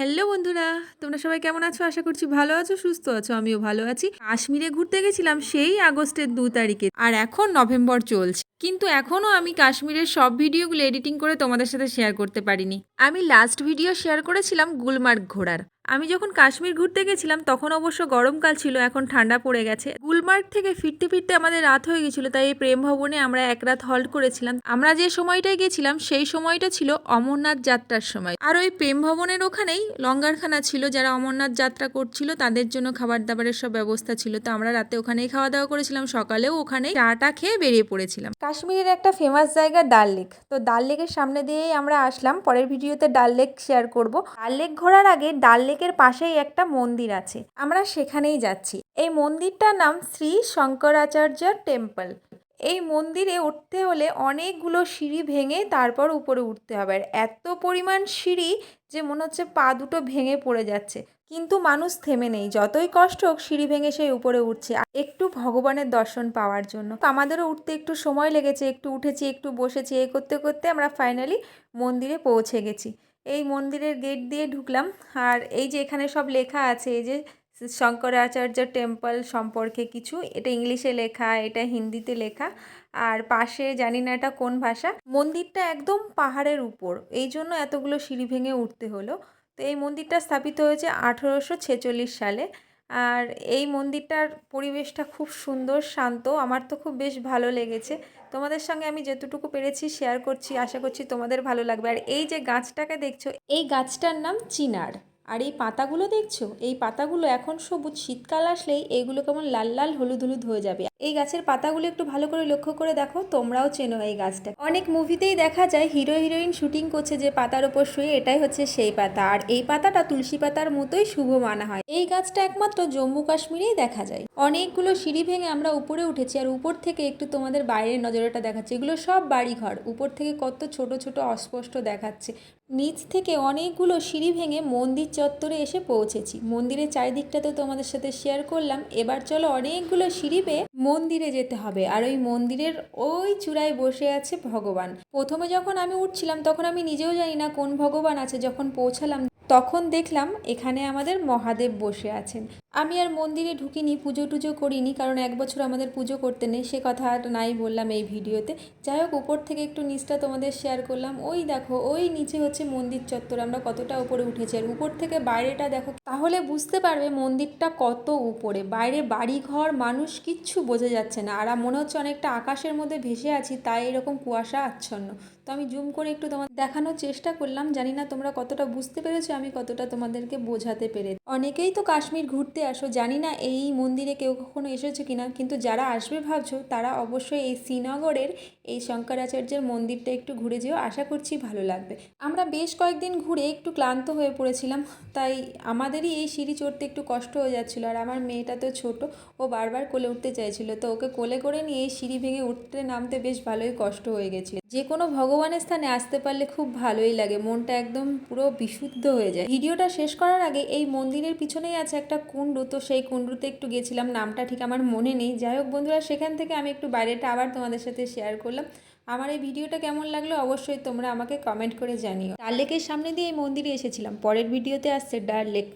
Hello বন্ধুরা, তোমরা সবাই কেমন আছো? আশা করছি ভালো আছো, সুস্থ আছো। আমিও ভালো আছি। কাশ্মীরে ঘুরতে গেছিলাম সেই আগস্টের 2 তারিখে, আর এখন নভেম্বর চলছে। কিন্তু এখনও আমি কাশ্মীরের সব ভিডিওগুলো এডিটিং করে তোমাদের সাথে শেয়ার করতে পারিনি। আমি লাস্ট ভিডিও শেয়ার করেছিলাম গুলমার্গ ঘোরার। আমি যখন কাশ্মীর ঘুরতে গেছিলাম তখন অবশ্য গরমকাল ছিল, এখন ঠান্ডা পড়ে গেছে। গুলমার্গ থেকে ফিরতে ফিরতে আমাদের রাত হয়ে গেছিল, তাই এই প্রেম ভবনে আমরা এক রাত হল্ট করেছিলাম। আমরা যে সময়টায় গেছিলাম সেই সময়টা ছিল অমরনাথ যাত্রার সময়। আর ওই প্রেম ভবনের ওখানেই লঙ্গারখানা ছিল, যারা অমরনাথ যাত্রা করছিল তাদের জন্য খাবার দাবারের সব ব্যবস্থা ছিল। তো আমরা রাতে ওখানেই খাওয়া দাওয়া করেছিলাম, সকালেও ওখানেই চাটা খেয়ে বেরিয়ে পড়েছিলাম। কাশ্মীরের একটা ফেমাস জায়গা ডাল লেক, তো ডাল লেকের সামনে দিয়েই আমরা আসলাম। পরের ভিডিওতে ডাল লেক শেয়ার করব। ডাল লেক ঘোরার আগে ডাল লেকের পাশেই একটা মন্দির আছে, আমরা সেখানেই যাচ্ছি। এই মন্দিরটার নাম শ্রী শঙ্করাচার্য টেম্পল। এই মন্দিরে উঠতে হলে অনেকগুলো সিঁড়ি ভেঙে তারপর উপরে উঠতে হবে, আর এত পরিমাণ সিঁড়ি যে মনে হচ্ছে পা দুটো ভেঙে পড়ে যাচ্ছে। কিন্তু মানুষ থেমে নেই, যতই কষ্ট হোক সিঁড়ি ভেঙে সেই উপরে উঠছে একটু ভগবানের দর্শন পাওয়ার জন্য। তো আমাদেরও উঠতে একটু সময় লেগেছে, একটু উঠেছি একটু বসেছি, এই করতে করতে আমরা ফাইনালি মন্দিরে পৌঁছে গেছি। এই মন্দিরের গেট দিয়ে ঢুকলাম, আর এই যে এখানে সব লেখা আছে, এই যে শঙ্করাচার্য টেম্পল সম্পর্কে কিছু, এটা ইংলিশে লেখা, এটা হিন্দিতে লেখা, আর পাশে জানি না এটা কোন ভাষা। মন্দিরটা একদম পাহাড়ের উপর, এই জন্য এতগুলো সিঁড়ি ভেঙে উঠতে হলো। তো এই মন্দিরটা স্থাপিত হয়েছে 1846 সালে। আর এই মন্দিরটার পরিবেশটা খুব সুন্দর, শান্ত, আমার তো খুব বেশ ভালো লেগেছে। তোমাদের সঙ্গে আমি যেতটুকু পেরেছি শেয়ার করছি, আশা করছি তোমাদের ভালো লাগবে। আর এই যে গাছটাকে দেখছো, এই গাছটার নাম চিনার। আর এই পাতাগুলো দেখছো, এই পাতাগুলো এখন সবুজ, শীতকাল আসলেই এইগুলো কেমন লাল লাল হলুদ হলুদ হয়ে যাবে। এই গাছের পাতাগুলো একটু ভালো করে লক্ষ্য করে দেখো, তোমরাও চেনো এই গাছটা। অনেক মুভিতেই দেখা যায় হিরো হিরোইন শুটিং করছে যে পাতার ওপর শুয়ে, এটাই হচ্ছে সেই পাতা। আর এই পাতাটা তুলসী পাতার মতোই শুভ মানা হয়। এই গাছটা একমাত্র জম্মু কাশ্মীরেই দেখা যায়। অনেকগুলো সিঁড়ি ভেঙে আমরা উপরে উঠেছি, আর উপর থেকে একটু তোমাদের বাইরের নজরটা দেখাচ্ছে। এগুলো সব বাড়িঘর, উপর থেকে কত ছোট ছোট অস্পষ্ট দেখাচ্ছে। নিচ থেকে অনেকগুলো সিঁড়ি ভেঙে মন্দির চত্বরে এসে পৌঁছেছি। মন্দিরের চারিদিকটা তো তোমাদের সাথে শেয়ার করলাম। এবার চলো অনেকগুলো সিঁড়ি পেয়ে মন্দিরে যেতে হবে, আর ওই মন্দিরের ওই চূড়ায় বসে আছে ভগবান। প্রথমে যখন আমি উঠছিলাম তখন আমি নিজেও জানি না কোন ভগবান আছে, যখন পৌঁছালাম তখন দেখলাম এখানে আমাদের মহাদেব বসে আছেন। আমি আর মন্দিরে ঢুকিনি, পুজো টুজো করিনি, কারণ এক বছর আমাদের পুজো করতে নেই, সে কথা আর নাই বললাম এই ভিডিওতে। যাই হোক, উপর থেকে একটু নিচটা তোমাদের শেয়ার করলাম। ওই দেখো, ওই নিচে হচ্ছে মন্দির চত্বর, আমরা কতটা উপরে উঠেছি, আর উপর থেকে বাইরেটা দেখো, তাহলে বুঝতে পারবে মন্দিরটা কত উপরে। বাইরে বাড়িঘর, মানুষ, কিচ্ছু বোঝা যাচ্ছে না, আর মনে হচ্ছে অনেকটা আকাশের মধ্যে ভেসে আছি, তাই এরকম কুয়াশা আচ্ছন্ন। তো আমি জুম করে একটু তোমাদের দেখানোর চেষ্টা করলাম, জানি না তোমরা কতটা বুঝতে পেরেছো, আমি কতটা তোমাদেরকে বোঝাতে পেরেছি। অনেকেই তো কাশ্মীর ঘুরতে আসো, জানি না এই মন্দিরে কেউ কখনো এসেছো কিনা, কিন্তু যারা আসবে ভাবছো তারা অবশ্যই এই শ্রীনগরের এই শঙ্করাচার্যের মন্দিরটা একটু ঘুরে যেও, আশা করছি ভালো লাগবে। আমরা বেশ কয়েকদিন ঘুরে একটু ক্লান্ত হয়ে পড়েছিলাম, তাই আমাদেরই এই সিঁড়ি চড়তে একটু কষ্ট হয়ে যাচ্ছিলো। আর আমার মেয়েটা তো ছোটো, ও বারবার কোলে উঠতে চাইছিলো, তো ওকে কোলে করে নিয়ে এই সিঁড়ি ভেঙে উঠতে নামতে বেশ ভালোই কষ্ট হয়ে গেছিলো। যে কোনো ভগবানের স্থানে আসতে পারলে খুব ভালোই লাগে, মনটা একদম পুরো বিশুদ্ধ হয়ে যায়। ভিডিওটা শেষ করার আগে এই মন্দিরের পিছনেই আছে একটা কুণ্ডু, তো সেই কুণ্ডুতে একটু গেছিলাম, নামটা ঠিক আমার মনে নেই। যাই হোক বন্ধুরা, সেখান থেকে আমি একটু বাইরেটা আবার তোমাদের সাথে শেয়ার করলাম। আমার এই ভিডিওটা কেমন লাগলো অবশ্যই তোমরা আমাকে কমেন্ট করে জানিও। ডাল লেকের সামনে দিয়ে এই মন্দিরে এসেছিলাম। পরের ভিডিওতে আসছে ডাল লেক।